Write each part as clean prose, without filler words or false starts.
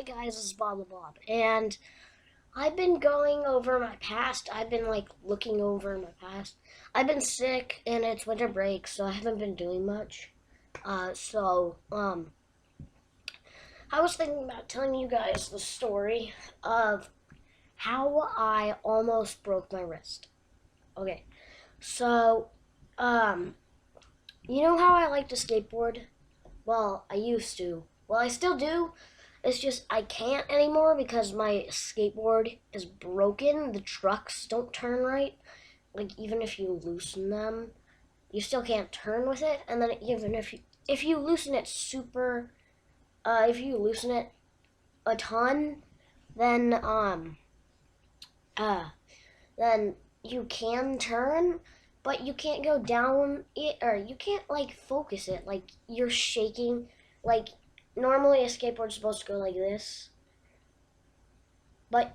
guys, this is Bob, and I've been going over my past. I've been looking over my past. I've been sick, and it's winter break, so I haven't been doing much. So I was thinking about telling you guys the story of how I almost broke my wrist. Okay, so um, you know how I like to skateboard? Well, I used to. Well, I still do. It's just I can't anymore because my skateboard is broken. The trucks don't turn right. Like even if you loosen them, you still can't turn with it. And then even if you loosen it if you loosen it a ton, then uh then you can turn, but you can't go down it, or you can't focus it. Like you're shaking. Like normally a skateboard's supposed to go like this, but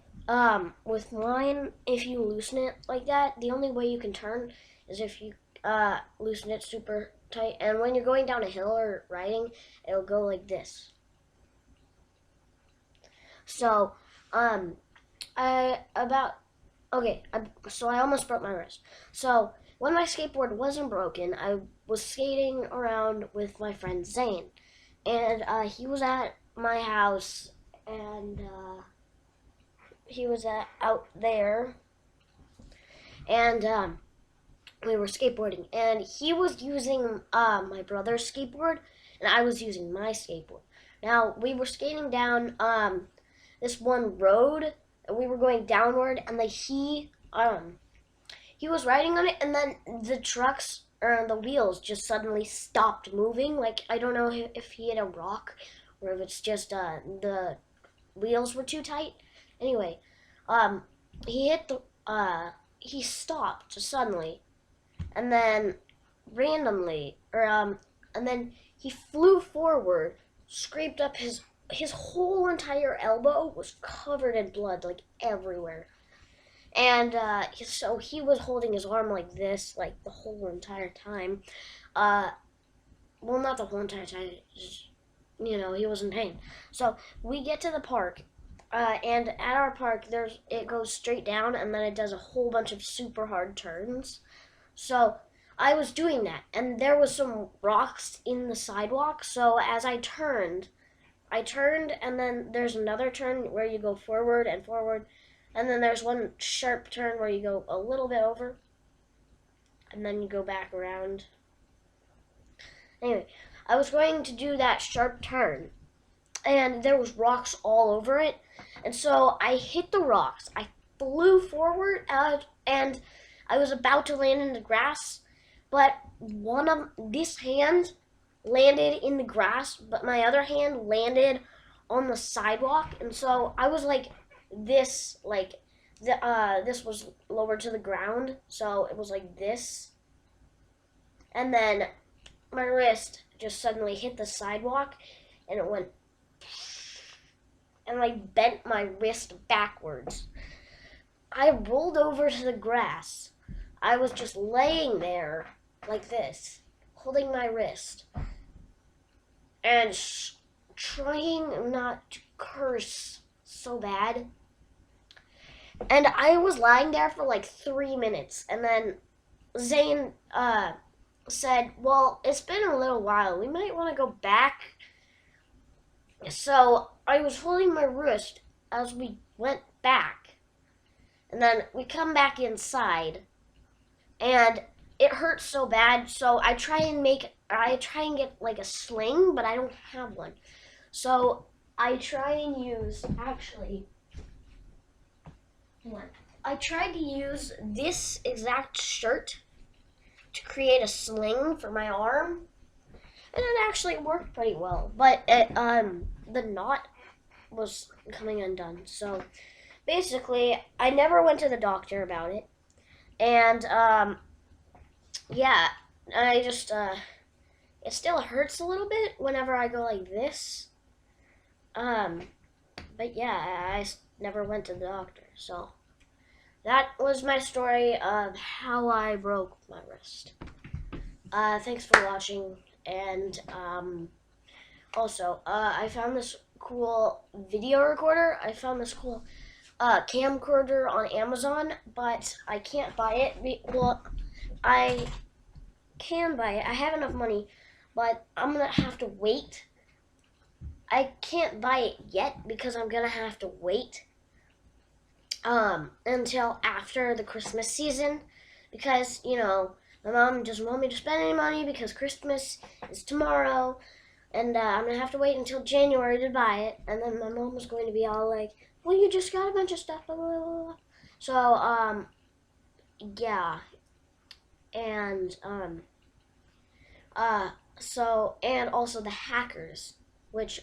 with mine, if you loosen it like that, the only way you can turn is if you loosen it super tight. And when you're going down a hill or riding, it'll go like this. So um I about okay, so I almost broke my wrist. So when my skateboard wasn't broken, I was skating around with my friend Zane, and he was at my house, and he was out there, and we were skateboarding, and he was using my brother's skateboard, and I was using my skateboard. Now we were skating down this one road, and we were going downward, and he was riding on it, and then the trucks or the wheels just suddenly stopped moving. Like I don't know if he hit a rock or if it's just the wheels were too tight. Anyway, um, he hit the he stopped suddenly, and then randomly, and then he flew forward, scraped up his whole entire elbow was covered in blood like everywhere. And so he was holding his arm like this, like the whole entire time. Uh, well, not the whole entire time. Just, he was in pain. So we get to the park, and at our park, it goes straight down, and then it does a whole bunch of super hard turns. So I was doing that, and there was some rocks in the sidewalk. So as I turned, and then there's another turn where you go forward and forward, and then there's one sharp turn where you go a little bit over, and then you go back around. Anyway, I was going to do that sharp turn, and there was rocks all over it, and so I hit the rocks. I flew forward, and I was about to land in the grass, but one of this hand landed in the grass, but my other hand landed on the sidewalk, and so I was like this, this was lower to the ground, so it was like this, and then my wrist just suddenly hit the sidewalk, and it went and bent my wrist backwards. I rolled over to the grass. I was just laying there like this, holding my wrist, and trying not to curse so bad. And I was lying there for like 3 minutes, and then Zane said, "Well, it's been a little while. We might want to go back." So I was holding my wrist as we went back, and then we come back inside, and it hurts so bad. So I try and get like a sling, but I don't have one. So I try and use actually. I tried to use this exact shirt to create a sling for my arm, and it actually worked pretty well. But the knot was coming undone. So basically, I never went to the doctor about it, and yeah, I just it still hurts a little bit whenever I go like this. Um, but yeah, I never went to the doctor. So that was my story of how I broke my wrist. Thanks for watching, and also, I found this cool video recorder. I found this cool camcorder on Amazon, but I can't buy it. Well, I can buy it. I have enough money, but I'm gonna have to wait. I can't buy it yet because I'm gonna have to wait until after the Christmas season, because my mom doesn't want me to spend any money because Christmas is tomorrow, and I'm gonna have to wait until January to buy it. And then my mom was going to be all like, "Well, you just got a bunch of stuff, blah blah blah blah." So yeah, and and also the hackers, which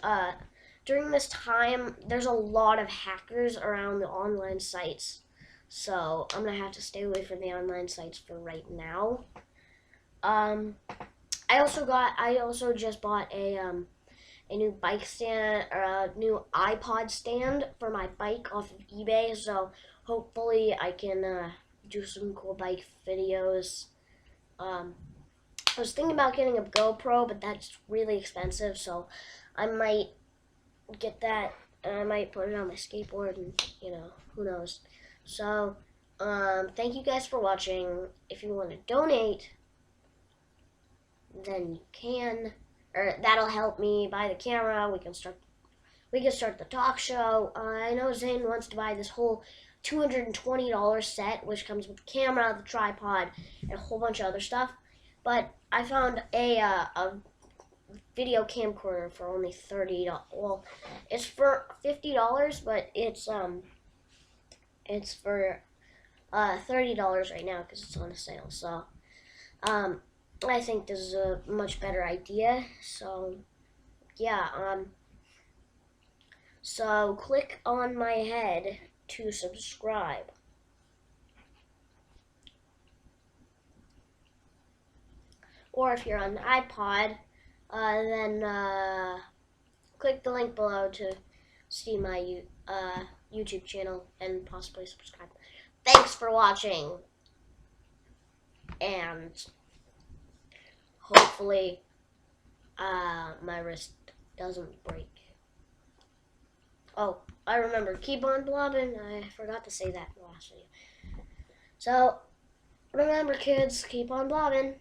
during this time there's a lot of hackers around the online sites. So I'm gonna have to stay away from the online sites for right now. I also just bought a new bike stand, or a new iPod stand for my bike off of eBay. So hopefully I can do some cool bike videos. I was thinking about getting a GoPro, but that's really expensive, so I might get that, and I might put it on my skateboard, and who knows. So, thank you guys for watching. If you want to donate, then you can, or that'll help me buy the camera. We can start the talk show. I know Zane wants to buy this whole $220 set, which comes with the camera, the tripod, and a whole bunch of other stuff. But I found a video camcorder for only $30. Well, it's for $50, but it's for $30 right now because it's on a sale. So I think this is a much better idea. So yeah, so click on my head to subscribe. Or if you're on the iPod, then click the link below to see my YouTube channel and possibly subscribe. Thanks for watching, and hopefully my wrist doesn't break. Oh, I remember, keep on blobbing. I forgot to say that in the last video. So, remember kids, keep on blobbing.